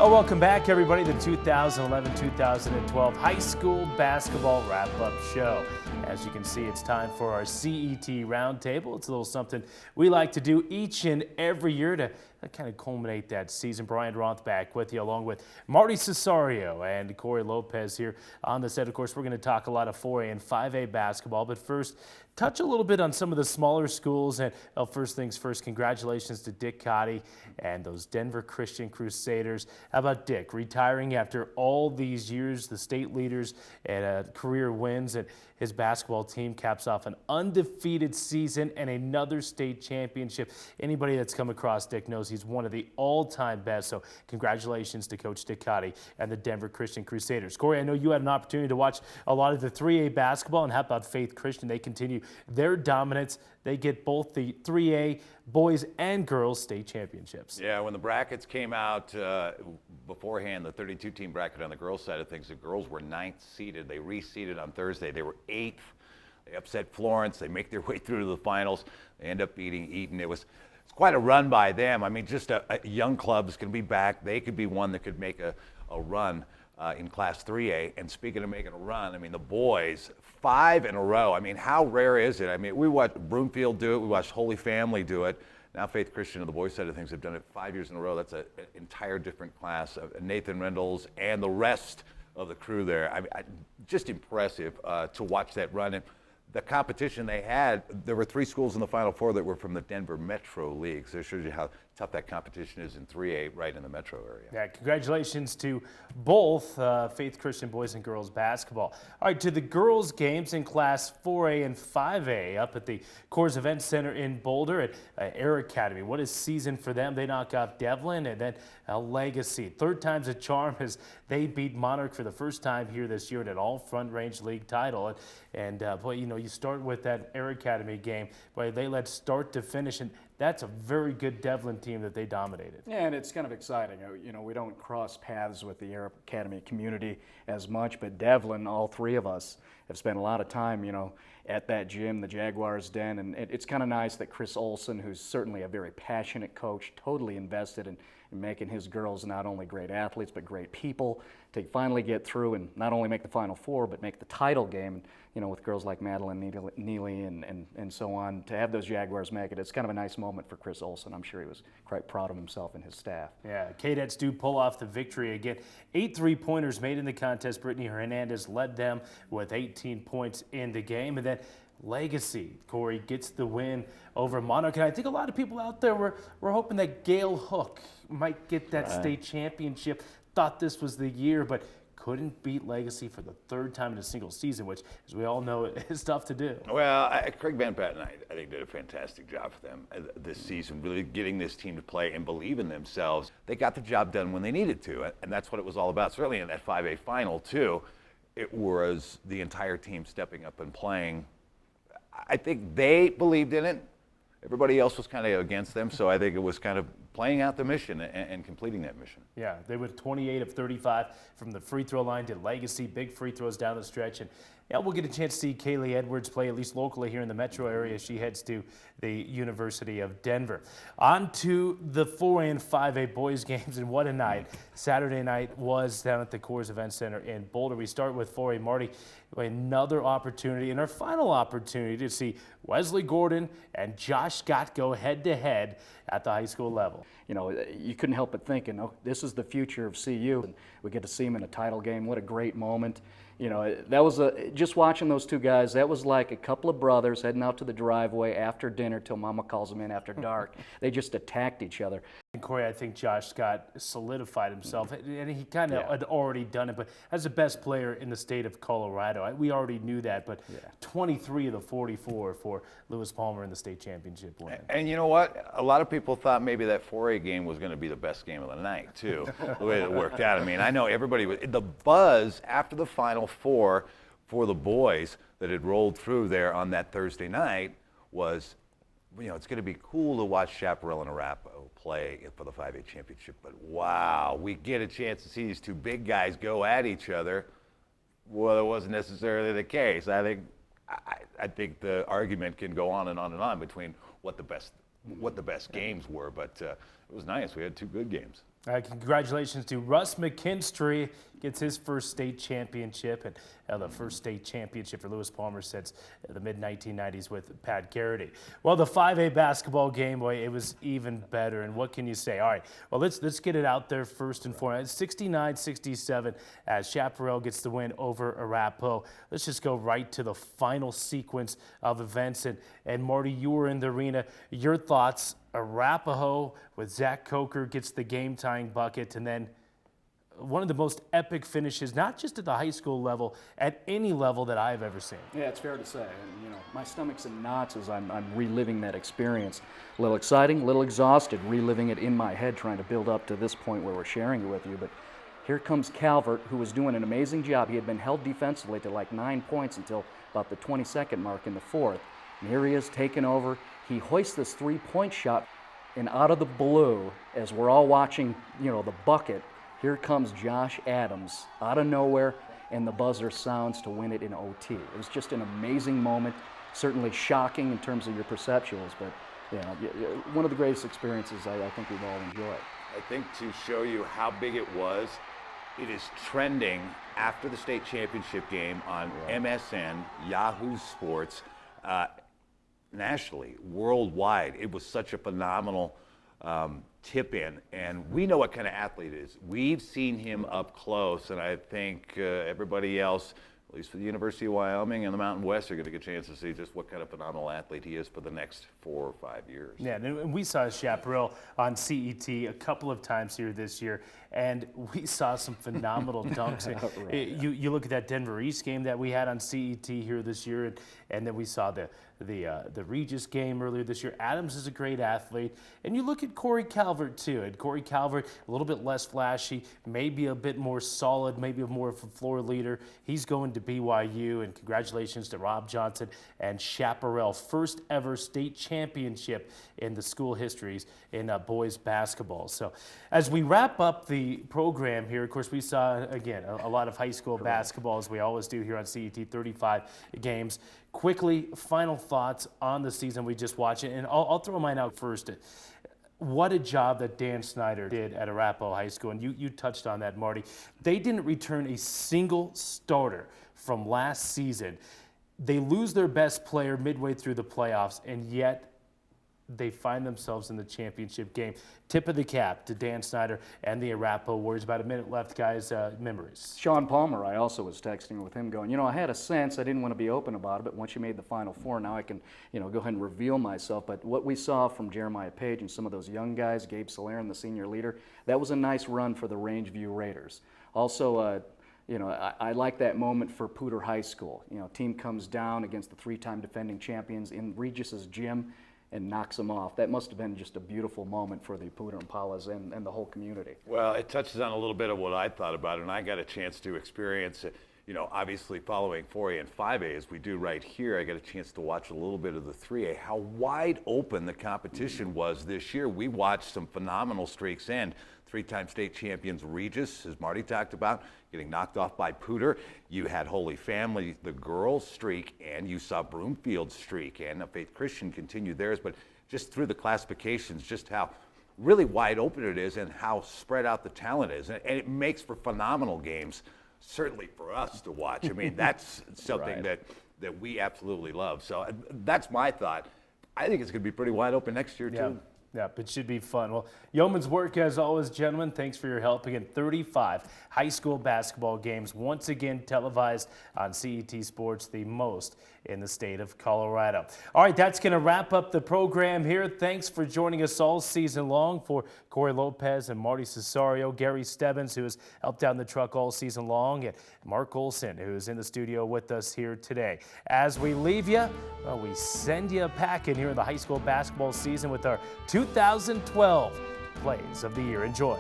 Oh, welcome back, everybody, to the 2011-2012 High School Basketball Wrap-Up Show. As you can see, it's time for our CET Roundtable. It's a little something we like to do each and every year to kind of culminate that season. Brian Roth back with you, along with Marty Cesario and Cory Lopez here on the set. Of course, we're going to talk a lot of 4A and 5A basketball, but first, touch a little bit on some of the smaller schools. And first things first, congratulations to Dick Cotty and those Denver Christian Crusaders. How about Dick retiring after all these years, the state leaders and career wins, and his basketball team caps off an undefeated season and another state championship. Anybody that's come across Dick knows he's one of the all-time best. So congratulations to Coach Dick Cotty and the Denver Christian Crusaders. Cory, I know you had an opportunity to watch a lot of the 3A basketball, and how about Faith Christian? They continue their dominance. They get both the 3A boys and girls state championships. Yeah, when the brackets came out beforehand, the 32-team bracket on the girls' side of things, the girls were 9th seeded. They reseeded on Thursday. They were 8th. They upset Florence. They make their way through to the finals. They end up beating Eaton. It's quite a run by them. I mean, just a young clubs can be back. They could be one that could make a run in Class 3A. And speaking of making a run, I mean, the boys, 5 in a row. I mean, how rare is it? I mean, we watched Broomfield do it. We watched Holy Family do it. Now Faith Christian on the boys' side of things have done it 5 years in a row. That's an entire different class. Nathan Rendles and the rest of the crew there. I mean, just impressive to watch that run. And the competition they had, there were 3 schools in the Final Four that were from the Denver Metro League. So it shows you how tough that competition is in 3A right in the metro area. Yeah, congratulations to both Faith Christian boys and girls basketball. All right, to the girls games in Class 4A and 5A up at the Coors Event Center in Boulder at Air Academy. What a season for them. They knock off Devlin and then Legacy. Third time's a charm as they beat Monarch for the first time here this year in an all-front range league title. And boy, you know, you start with that Air Academy game. Boy, they led start to finish, and that's a very good Devlin team that they dominated. Yeah, and it's kind of exciting. You know, we don't cross paths with the Air Academy community as much, but Devlin, all 3 of us, have spent a lot of time, you know, at that gym, the Jaguars Den, and it's kind of nice that Chris Olson, who's certainly a very passionate coach, totally invested in making his girls not only great athletes, but great people, to finally get through and not only make the Final Four, but make the title game. You know, with girls like Madeline Neely and so on, to have those Jaguars make it, it's kind of a nice moment for Chris Olson. I'm sure he was quite proud of himself and his staff. Yeah, Cadettes do pull off the victory again. 8 3-pointers made in the contest. Brittany Hernandez led them with 18 points in the game. And then Legacy, Cory, gets the win over Monarch. And I think a lot of people out there were hoping that Gail Hook might get that state championship. Thought this was the year, but couldn't beat Legacy for the 3rd time in a single season, which, as we all know, is tough to do. Well, Craig Van Patten, I think, did a fantastic job for them this season, really getting this team to play and believe in themselves. They got the job done when they needed to, and that's what it was all about. Certainly in that 5A final, too, it was the entire team stepping up and playing. I think they believed in it. Everybody else was kind of against them, so I think it was kind of playing out the mission and completing that mission. Yeah, they went 28 of 35 from the free throw line. Did Legacy, big free throws down the stretch. And yeah, we'll get a chance to see Kaylee Edwards play, at least locally here in the metro area. She heads to the University of Denver. On to the 4A and 5A boys games, and what a night. Saturday night was down at the Coors Event Center in Boulder. We start with 4A. Marty, another opportunity, and our final opportunity to see Wesley Gordon and Josh Scott go head-to-head at the high school level. You know, you couldn't help but thinking, oh, this is the future of CU. And we get to see them in a title game. What a great moment. You know, that was just watching those 2 guys, that was like a couple of brothers heading out to the driveway after dinner till Mama calls them in after dark. They just attacked each other. And Cory, I think Josh Scott solidified himself, and he kind of had already done it, but as the best player in the state of Colorado, we already knew that, but 23 of the 44 for Lewis Palmer in the state championship win. And you know what? A lot of people thought maybe that 4A game was going to be the best game of the night, too, the way it worked out. I mean, I know everybody was, the buzz after the Final Four for the boys that had rolled through there on that Thursday night was, you know, it's going to be cool to watch Chaparral and Arapahoe play for the 5A championship, but wow, we get a chance to see these 2 big guys go at each other. Well, it wasn't necessarily the case. I think the argument can go on and on and on between what the best games were, but it was nice. We had 2 good games. Congratulations to Russ McKinstry. Gets his first state championship, and the first state championship for Lewis Palmer since the mid-1990s with Pat Garrity. Well, the 5A basketball game, boy, it was even better. And what can you say? All right, well, let's get it out there first and foremost. 69-67 as Chaparral gets the win over Arapahoe. Let's just go right to the final sequence of events. And Marty, you were in the arena. Your thoughts? Arapahoe with Zach Coker gets the game-tying bucket, and then one of the most epic finishes, not just at the high school level, at any level that I've ever seen. Yeah, it's fair to say. And, my stomach's in knots as I'm reliving that experience. A little exciting, a little exhausted, reliving it in my head, trying to build up to this point where we're sharing it with you. But here comes Calvert, who was doing an amazing job. He had been held defensively to like 9 points until about the 22nd mark in the fourth. And here he is taking over. He hoists this three-point shot, and out of the blue, as we're all watching, the bucket, here comes Josh Adams out of nowhere, and the buzzer sounds to win it in OT. It was just an amazing moment, certainly shocking in terms of your perceptuals, but one of the greatest experiences I think we've all enjoyed. I think to show you how big it was, it is trending after the state championship game on MSN, Yahoo Sports, nationally, worldwide. It was such a phenomenal tip-in, and we know what kind of athlete he is. We've seen him up close, and I think everybody else, at least for the University of Wyoming and the Mountain West, are going to get a chance to see just what kind of phenomenal athlete he is for the next 4 or 5 years. Yeah, and we saw Chaparral on CET a couple of times here this year, and we saw some phenomenal dunks. Right. You look at that Denver East game that we had on CET here this year, and then we saw the Regis game earlier this year. Adams is a great athlete. And you look at Cory Calvert, too. And Cory Calvert, a little bit less flashy, maybe a bit more solid, maybe more of a floor leader. He's going to BYU, and congratulations to Rob Johnson and Chaparral. First ever state championship in the school histories in boys basketball. So as we wrap up the program here, of course, we saw, again, a lot of high school basketball, as we always do here on CET, 35 games. Quickly, final thoughts on the season we just watched, and I'll throw mine out first. What a job that Dan Snyder did at Arapahoe High School, and you touched on that, Marty. They didn't return a single starter from last season. They lose their best player midway through the playoffs, and yet they find themselves in the championship game. Tip of the cap to Dan Snyder and the Arapahoe Warriors. About a minute left, guys. Memories. Sean Palmer, I also was texting with him going, I had a sense, I didn't want to be open about it, but once you made the Final Four, now I can, go ahead and reveal myself. But what we saw from Jeremiah Page and some of those young guys, Gabe Solaren, the senior leader, that was a nice run for the Rangeview Raiders. Also, I like that moment for Poudre High School. Team comes down against the three-time defending champions in Regis's gym and knocks them off. That must have been just a beautiful moment for the Poudre Impalas and the whole community. Well, it touches on a little bit of what I thought about it, and I got a chance to experience it. Obviously following 4A and 5A as we do right here, I got a chance to watch a little bit of the 3A, how wide open the competition was this year. We watched some phenomenal streaks end. Three-time state champions Regis, as Marty talked about, getting knocked off by Poudre. You had Holy Family, the girls' streak, and you saw Broomfield's streak, and Faith Christian continued theirs. But just through the classifications, just how really wide open it is and how spread out the talent is. And it makes for phenomenal games, certainly for us to watch. I mean, that's something Right. that we absolutely love. So that's my thought. I think it's going to be pretty wide open next year, too. Yeah, it should be fun. Well, yeoman's work as always, gentlemen. Thanks for your help. Again, 35 high school basketball games, once again televised on CET Sports, the most in the state of Colorado. All right, that's going to wrap up the program here. Thanks for joining us all season long. For Cory Lopez and Marty Cesario, Gary Stebbins, who has helped out in the truck all season long, and Mark Olson, who is in the studio with us here today. As we leave you, we send you a packet here in the high school basketball season with our 2012 Plays of the Year. Enjoy.